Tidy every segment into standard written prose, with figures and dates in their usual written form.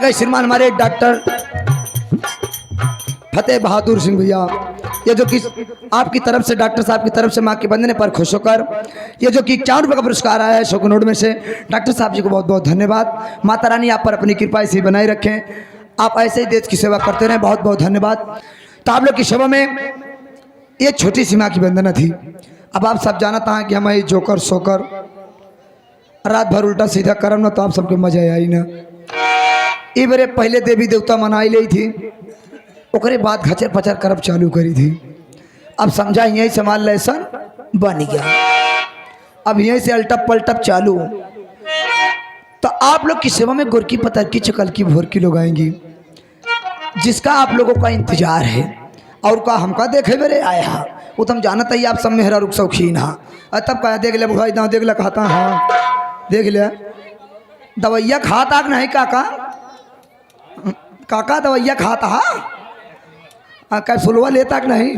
गए श्रीमान हमारे डॉक्टर फतेह बहादुर सिंह भैया, ये जो कि आपकी तरफ से डॉक्टर साहब की तरफ से माँ के बंदने पर खुश होकर ये जो कि 51 रुपये का पुरस्कार आया है शोकनोड में से, डॉक्टर साहब जी को बहुत बहुत धन्यवाद। माता रानी आप पर अपनी कृपा ऐसे ही बनाए रखें, आप ऐसे ही देश की सेवा करते रहें, बहुत बहुत धन्यवाद। तो आप लोग की सेवा में ये छोटी सी माँ की वंदना थी। अब आप सब जानता है कि हम जोकर सोकर रात भर उल्टा सीधा करम ना, तो आप सबके मजा आई ना। ये बड़े पहले देवी देवता मनाई ली थी, ओकरे बाद खचर पचर करब चालू करी थी। अब समझा यहीं से मान लेसन बन गया, अब यहीं से अल्टप पलटप चालू। तो आप लोग की सेवा में गोरकी पतर की चकल की भोर की लोग आएंगी, जिसका आप लोगों का इंतजार है और का हमका देखे मेरे आया वो तुम जानता ही, आप सब मेहरा रुख शौकीन हाँ। तब कहा देख ले बुढ़ा इतना देख ले, कहता हाँ देख ले दवैया खाता कि नहीं काका, काका दवैया खाता हाँ कैप्सूलवा लेता कि नहीं,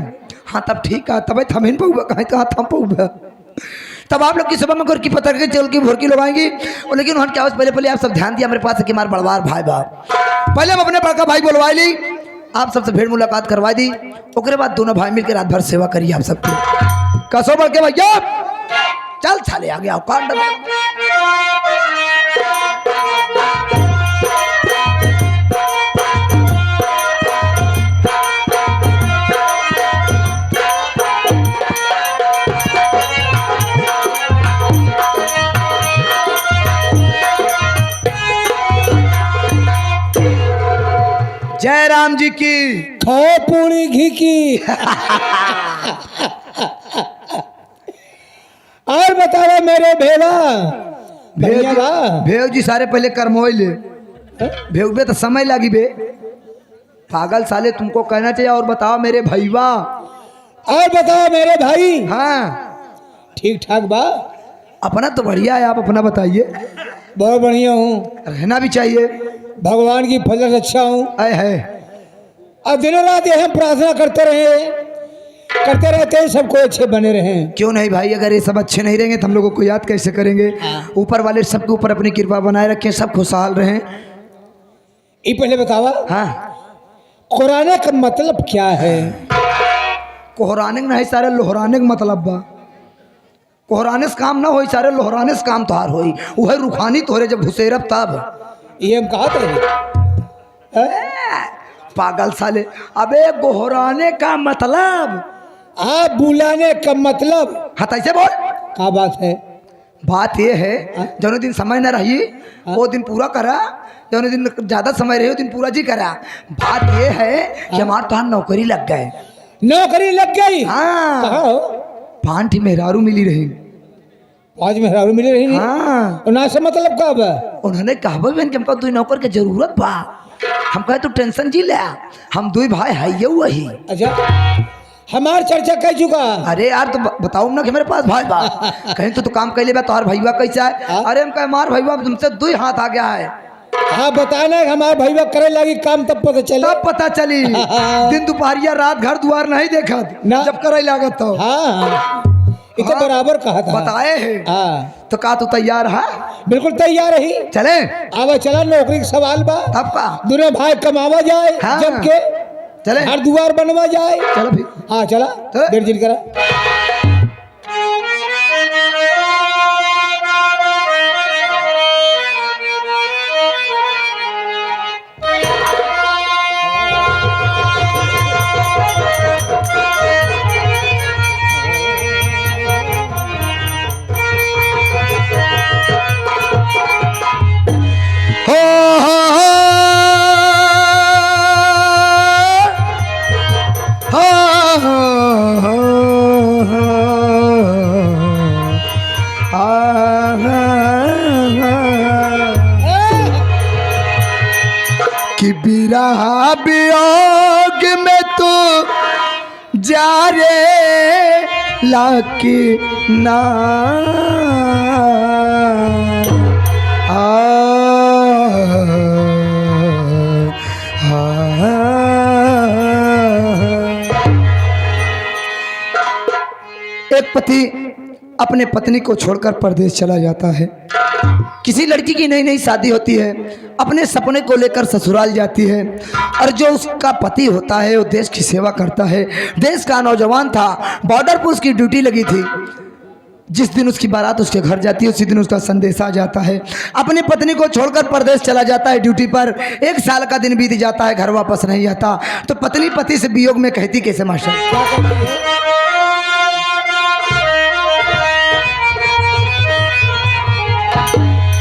हाँ तब ठीक है, तब थमिन पऊबा कहीं कहाँ थम पऊबा। तब आप लोग की सुबह में गोरकी पतर के चल की भोर की लोग आएंगी। और लेकिन वहाँ क्या पहले पहले आप सब ध्यान दिया मेरे पास कि हमारे बड़वार भाई बाप, पहले हम अपने बड़का भाई बुलवा ली, आप सबसे भेड़ मुलाकात करवा दी, उसके बाद दोनों भाई मिलकर रात भर सेवा करिए आप सबकी। कसो बढ़ के भैया चल छाले आ गया कांड। जय राम जी की, खाओ पूरी घी की। और बताओ मेरे भेवा भेव जी सारे पहले कर्मोई ले भेव तो समय लगी बे पागल साले, तुमको कहना चाहिए। और बताओ मेरे भैया, और बताओ मेरे भाई। हाँ ठीक ठाक बा, अपना तो बढ़िया है, आप अपना बताइए। बहुत बढ़िया हूँ, रहना भी चाहिए, भगवान की फजल से अच्छा हूँ। है और दिनों रात हम प्रार्थना करते रहते हैं सबको अच्छे बने रहें। क्यों नहीं भाई, अगर ये सब अच्छे नहीं रहेंगे तो हम लोगों को याद कैसे करेंगे। ऊपर वाले सबके ऊपर अपनी कृपा बनाए रखें, सब खुशहाल रहें। ये पहले बतावा, हाँ कुरान का मतलब क्या है? कोहराने नहीं सारे लोहराने का मतलब बा, कोहराने से काम ना हो सारे लोहराने से काम तोहार होई, वह रूहानी तोहरे जब घुसेरब तब। ये हम कहा था पागल साले, अबे गोहराने का मतलब, आप बुलाने का मतलब। हाँ ऐसे बोल। क्या बात है? बात ये है जो दिन समय न रही वो दिन पूरा करा, जो दिन ज्यादा समय रही वो दिन पूरा जी करा। बात ये है कि हमारे तो नौकरी लग गए। नौकरी लग गई? हाँ। कहाँ हो? पांठी मेहरारू मिली रही। आज मेहरारू मिली रही नहीं? हाँ। ना से मतलब कब? उन्होंने कहा बहन कि हमको 2 नौकर की जरूरत बा। हम कहे तू टेंशन जी ले, हम 2 भाई है ये वही। अच्छा, हमार चर्चा कह चुका। अरे यार तो बताऊ ना कि मेरे पास भाई बा, कहीं तो काम कर ले बा, तोहार भैया कैसा है? अरे हम कहे मार भैया तुमसे 2 हाथ आ गया है। हाँ बताना हमारे भैया करे लगी काम तब पता चले। तब पता चली दिन दोपहरिया रात घर द्वार नहीं देखा जब करे लागत तो। हाँ इतना बराबर कहा था, बताए है। हाँ तो का तू तैयार है? बिल्कुल तैयार ही। चले आवा चला, नौकरी का सवाल बा। तब का दोनों भाई कमावा जाए। हाँ। जब के चले हर द्वार बनवा जाए। चलो भी। हाँ चला, देर जिल करा। कि बिरहा वियोग में तू जा रे लाकी ना एक पति अपने पत्नी को छोड़कर परदेश चला जाता है। किसी लड़की की नई नई शादी होती है, अपने सपने को लेकर ससुराल जाती है, और जो उसका पति होता है वो देश की सेवा करता है, देश का नौजवान था, बॉर्डर पर उसकी ड्यूटी लगी थी। जिस दिन उसकी बारात उसके घर जाती है उसी दिन उसका संदेश आ जाता है। अपनी पत्नी को छोड़कर परदेश चला जाता है ड्यूटी पर। 1 साल का दिन बीत जाता है, घर वापस नहीं आता। तो पत्नी पति से वियोग में कहती कैसे मास्टर?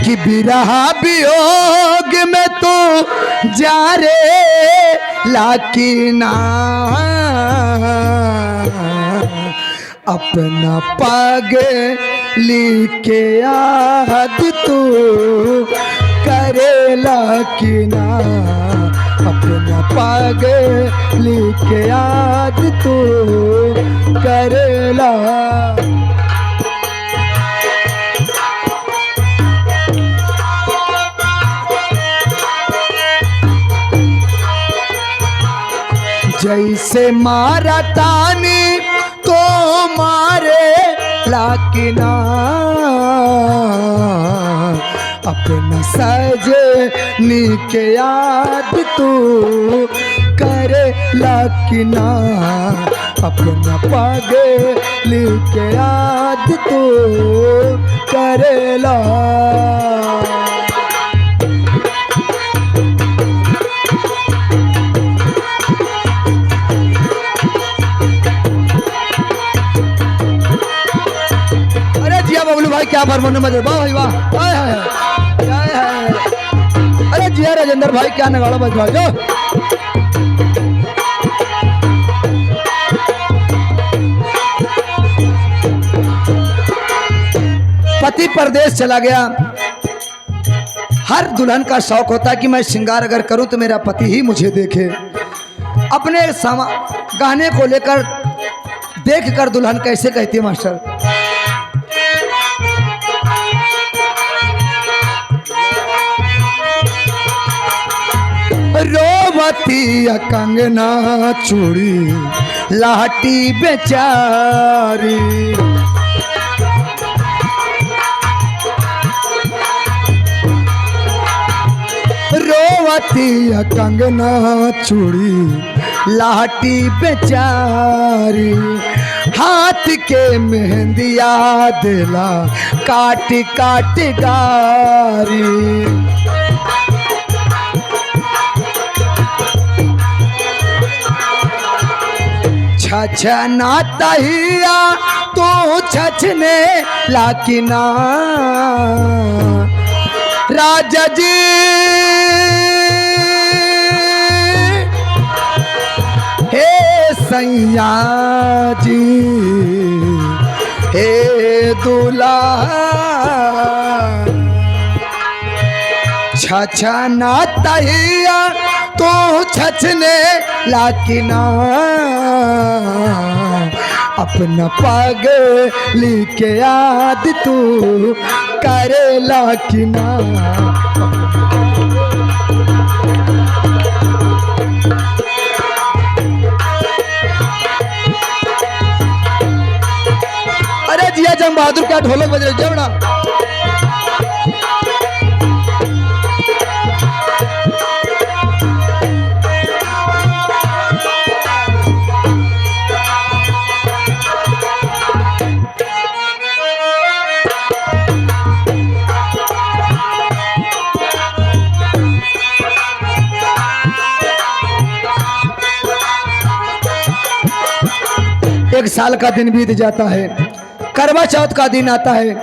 कि बिरहा वियोग में तू जा रे लाकिना, अपना पागली के याद तू करेला कि ना, अपना पागली के याद तू करेला। जैसे मारा तानी तो मारे लाकिना, अपना सजनी के याद तू करे लाकिना, अपना पागली के याद तू करेला। बबलू भाई क्या फरमाने में वाह भाई वाह, हाय हाय हाय हाय। अरे जिया राजेंद्र भाई क्या नगाड़ा बजवा जो। पति परदेश चला गया। हर दुल्हन का शौक होता है कि मैं श्रृंगार अगर करूं तो मेरा पति ही मुझे देखे। अपने गहने को लेकर देख कर दुल्हन कैसे कहती है मास्टर? रोवती कंगना चूड़ी लाटी बेचारी, रोवती कंगना चूड़ी लाटी बेचारी, हाथ के मेहंदिया दिला काट काट गारी। छछना तहिया तो छछने लाकिना, राजा जी हे सैया जी हे दूल्हा, छछना तहिया तो छछने लाकिना, अपना पागली के याद तू करेला कि ना। अरे जिया जंग बहादुर क्या ढोलक बज रही जवड़ा। एक साल का दिन बीत जाता है, करवा चौथ का दिन आता है।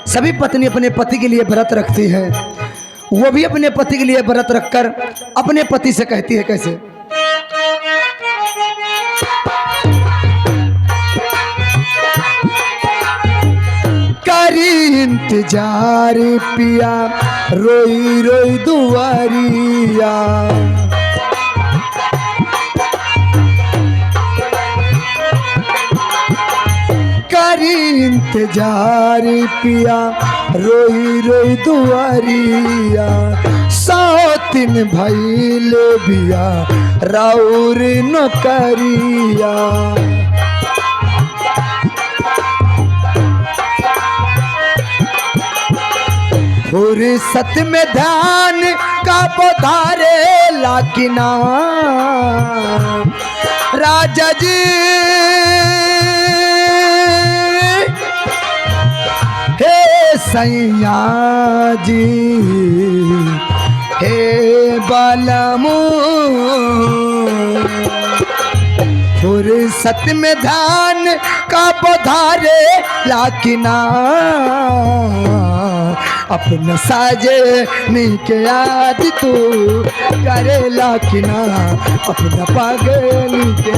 सभी पत्नी अपने पति के लिए व्रत रखती है। वो भी अपने पति के लिए व्रत रखकर अपने पति से कहती है कैसे? करी इंतजार पिया रोई रोई दुआरिया, इंतजार पिया रोई रोई दुआरिया, 100 दिन भइल बिया राउर नौकरिया। फुर्सत में ध्यान का पधारे लाकिना राजा जी हे सैया जी हे बालमू फुर्सत में ध्यान का पधारे लाकिना अपना साजे के याद तू करे लाकिना अपना पागल के